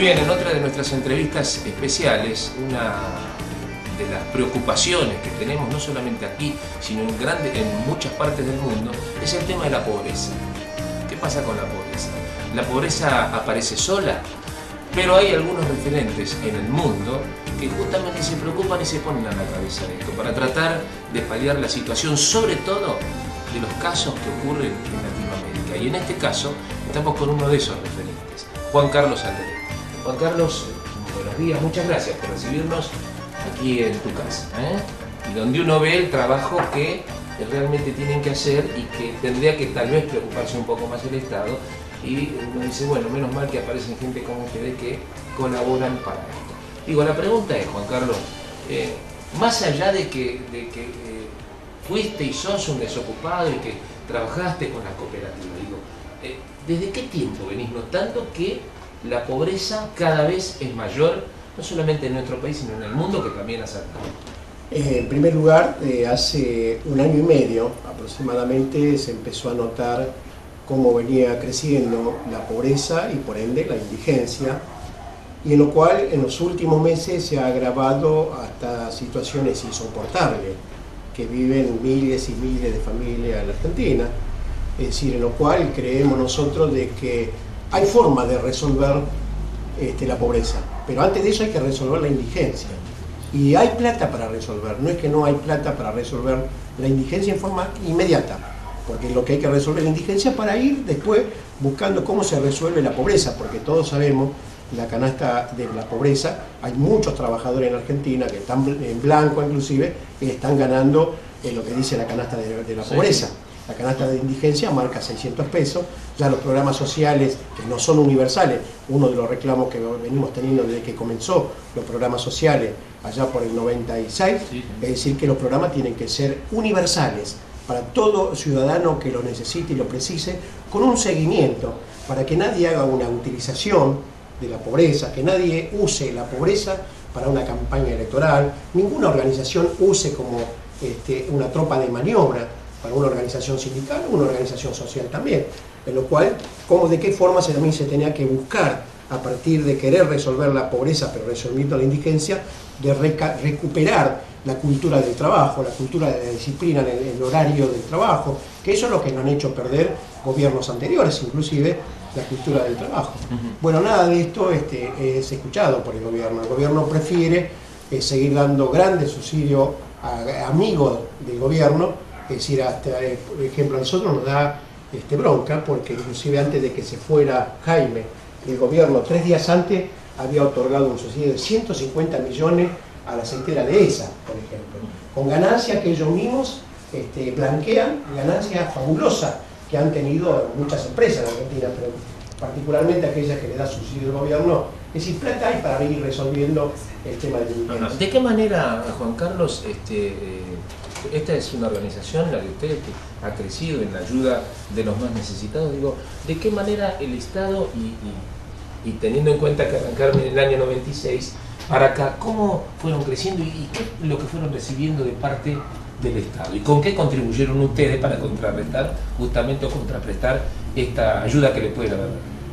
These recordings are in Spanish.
bien, en otra de nuestras entrevistas especiales, una de las preocupaciones que tenemos no solamente aquí, sino en muchas partes del mundo, es el tema de la pobreza. ¿Qué pasa con la pobreza? La pobreza aparece sola, pero hay algunos referentes en el mundo que justamente se preocupan y se ponen a la cabeza de esto para tratar de paliar la situación, sobre todo de los casos que ocurren en Latinoamérica. Y en este caso estamos con uno de esos referentes, Juan Carlos Alderete. Juan Carlos, buenos días, muchas gracias por recibirnos aquí en tu casa, y donde uno ve el trabajo que realmente tienen que hacer y que tendría que tal vez preocuparse un poco más el Estado, y uno dice, bueno, menos mal que aparecen gente como ustedes que colaboran para esto. Digo, la pregunta es, Juan Carlos, más allá de que fuiste y sos un desocupado y que trabajaste con la cooperativa, digo, ¿desde qué tiempo venís notando que la pobreza cada vez es mayor, no solamente en nuestro país, sino en el mundo, que también ha saltado? En primer lugar, hace un año y medio aproximadamente se empezó a notar cómo venía creciendo la pobreza y por ende la indigencia, y en lo cual en los últimos meses se ha agravado hasta situaciones insoportables que viven miles y miles de familias en la Argentina. Es decir, en lo cual creemos nosotros de que hay forma de resolver la pobreza, pero antes de eso hay que resolver la indigencia. Y hay plata para resolver, no es que no hay plata para resolver la indigencia en forma inmediata, porque lo que hay que resolver es la indigencia para ir después buscando cómo se resuelve la pobreza, porque todos sabemos la canasta de la pobreza, hay muchos trabajadores en Argentina que están en blanco inclusive, y están ganando lo que dice la canasta de la pobreza. La canasta de indigencia marca 600 pesos, ya los programas sociales, que no son universales, uno de los reclamos que venimos teniendo desde que comenzó los programas sociales allá por el 96, es decir, que los programas tienen que ser universales para todo ciudadano que lo necesite y lo precise, con un seguimiento, para que nadie haga una utilización de la pobreza, que nadie use la pobreza para una campaña electoral, ninguna organización use como una tropa de maniobra para una organización sindical o una organización social también, en lo cual, de qué forma también se tenía que buscar, a partir de querer resolver la pobreza, pero resolviendo la indigencia, de recuperar la cultura del trabajo, la cultura de la disciplina en el horario del trabajo, que eso es lo que nos han hecho perder gobiernos anteriores, inclusive la cultura del trabajo. Bueno, nada de esto es escuchado por el gobierno prefiere seguir dando grandes subsidios a amigos del gobierno. Es decir, hasta, por ejemplo, a nosotros nos da bronca, porque inclusive antes de que se fuera Jaime, el gobierno 3 días antes había otorgado un subsidio de 150 millones a la aceitera de ESA, por ejemplo, con ganancias que ellos mismos blanquean, ganancias fabulosas que han tenido muchas empresas en Argentina, pero particularmente aquellas que le da subsidio el gobierno. Es decir, plata hay para ir resolviendo el tema de la indigencia. ¿De qué manera, Juan Carlos, esta es una organización, la de ustedes, que ha crecido en la ayuda de los más necesitados? Digo, ¿de qué manera el Estado, y teniendo en cuenta que arrancaron en el año 96, para acá, cómo fueron creciendo y qué es lo que fueron recibiendo de parte del Estado? ¿Y con qué contribuyeron ustedes para contrarrestar, justamente, o contraprestar esta ayuda que les puede dar?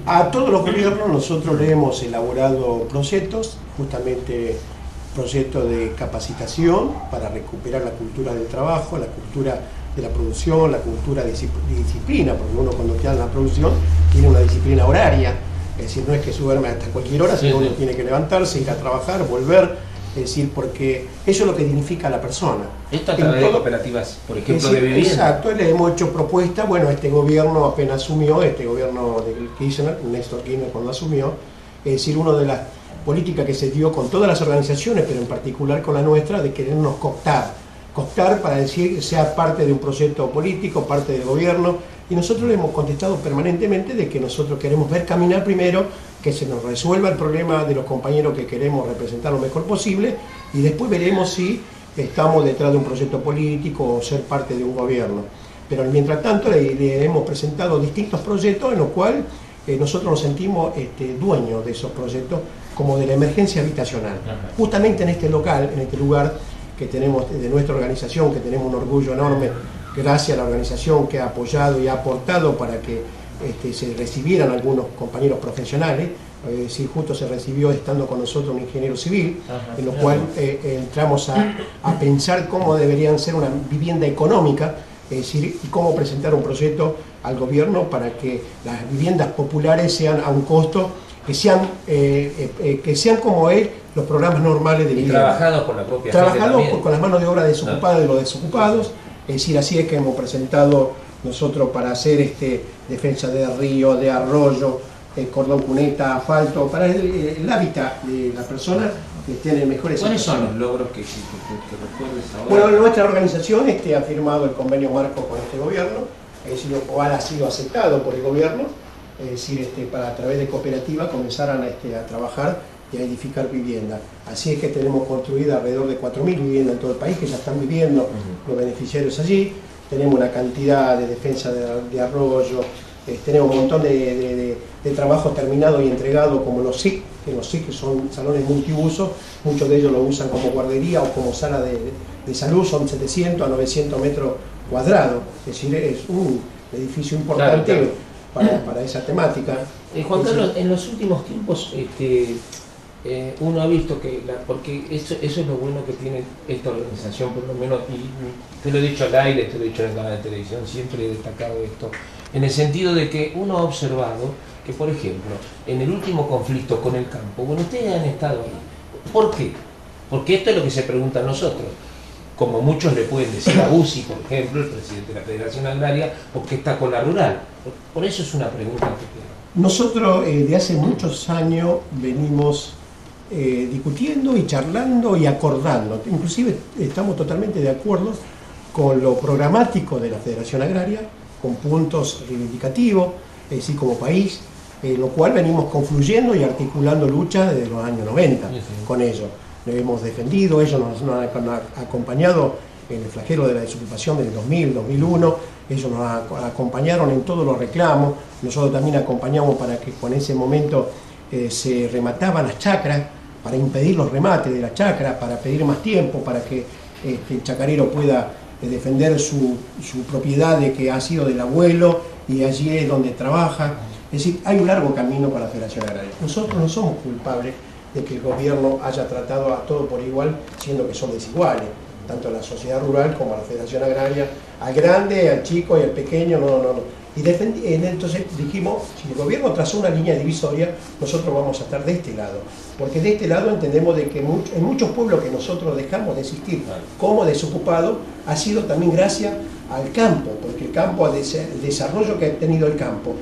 A todos los gobiernos nosotros le hemos elaborado proyectos, justamente proyectos de capacitación para recuperar la cultura del trabajo, la cultura de la producción, la cultura de disciplina, porque uno cuando queda en la producción tiene una disciplina horaria, es decir, no es que se duerme hasta cualquier hora, sino uno tiene que levantarse, ir a trabajar, volver, es decir, porque eso es lo que dignifica a la persona. Esto a través de cooperativas, por ejemplo, de vivienda. Exacto, le hemos hecho propuestas. Bueno, este gobierno apenas asumió, este gobierno de Kirchner, Néstor Kirchner cuando asumió, es decir, una de las políticas que se dio con todas las organizaciones, pero en particular con la nuestra, de querernos cooptar para decir sea parte de un proyecto político, parte del gobierno, y nosotros le hemos contestado permanentemente de que nosotros queremos ver caminar primero, que se nos resuelva el problema de los compañeros que queremos representar lo mejor posible, y después veremos si estamos detrás de un proyecto político o ser parte de un gobierno. Pero mientras tanto le hemos presentado distintos proyectos en los cuales nosotros nos sentimos dueños de esos proyectos, como de la emergencia habitacional. Justamente en este local, en este lugar que tenemos de nuestra organización, que tenemos un orgullo enorme, gracias a la organización que ha apoyado y ha aportado para que se recibieran algunos compañeros profesionales. Es decir, justo se recibió estando con nosotros un ingeniero civil, en lo cual entramos a pensar cómo deberían ser una vivienda económica, es decir, y cómo presentar un proyecto al gobierno para que las viviendas populares sean a un costo, que sean como es los programas normales de vivienda. Trabajados con la propia gente trabajados también, con las manos de obra desocupadas de los desocupados. Es decir, así es que hemos presentado nosotros para hacer defensa de río, de arroyo, cordón cuneta, asfalto, para el hábitat de la persona que esté en mejores ¿Cuáles situaciones. son los logros que recuerdes ahora? Bueno, nuestra organización ha firmado el convenio marco con este gobierno, es decir, lo cual ha sido aceptado por el gobierno, es decir, para a través de cooperativas comenzaran a trabajar y a edificar viviendas. Así es que tenemos construido alrededor de 4.000 viviendas en todo el país que ya están viviendo los beneficiarios allí. Tenemos una cantidad de defensa de arroyo, tenemos un montón de trabajo terminado y entregado como los SIC, que son salones multiuso, muchos de ellos lo usan como guardería o como sala de salud, son 700 a 900 metros cuadrados, es decir, es un edificio importante, claro. Para esa temática. Juan Carlos, en los últimos tiempos uno ha visto que, porque eso es lo bueno que tiene esta organización, por lo menos, y te lo he dicho al aire, te lo he dicho en el canal de televisión, siempre he destacado esto, en el sentido de que uno ha observado que, por ejemplo, en el último conflicto con el campo, bueno, ustedes han estado ahí. ¿Por qué? Porque esto es lo que se pregunta a nosotros. Como muchos le pueden decir a UCI, por ejemplo, el presidente de la Federación Agraria, porque está con la rural. Por eso es una pregunta que tengo. Nosotros de hace muchos años venimos discutiendo y charlando y acordando. Inclusive estamos totalmente de acuerdo con lo programático de la Federación Agraria, con puntos reivindicativos, es decir, como país, lo cual venimos confluyendo y articulando luchas desde los años 90 con ellos. Lo hemos defendido, ellos nos han acompañado en el flagelo de la desocupación del 2000, 2001, ellos nos acompañaron en todos los reclamos, nosotros también acompañamos para que con ese momento se remataban las chacras, para impedir los remates de la chacra, para pedir más tiempo, para que el chacarero pueda defender su propiedad de que ha sido del abuelo y allí es donde trabaja. Es decir, hay un largo camino para la Federación Agraria. Nosotros no somos culpables de que el gobierno haya tratado a todo por igual, siendo que son desiguales, tanto a la sociedad rural como a la Federación Agraria, al grande, al chico y al pequeño, no. Y entonces dijimos, si el gobierno trazó una línea divisoria, nosotros vamos a estar de este lado, porque de este lado entendemos de que en muchos pueblos que nosotros dejamos de existir como desocupados, ha sido también gracias al campo, porque el campo, el desarrollo que ha tenido el campo,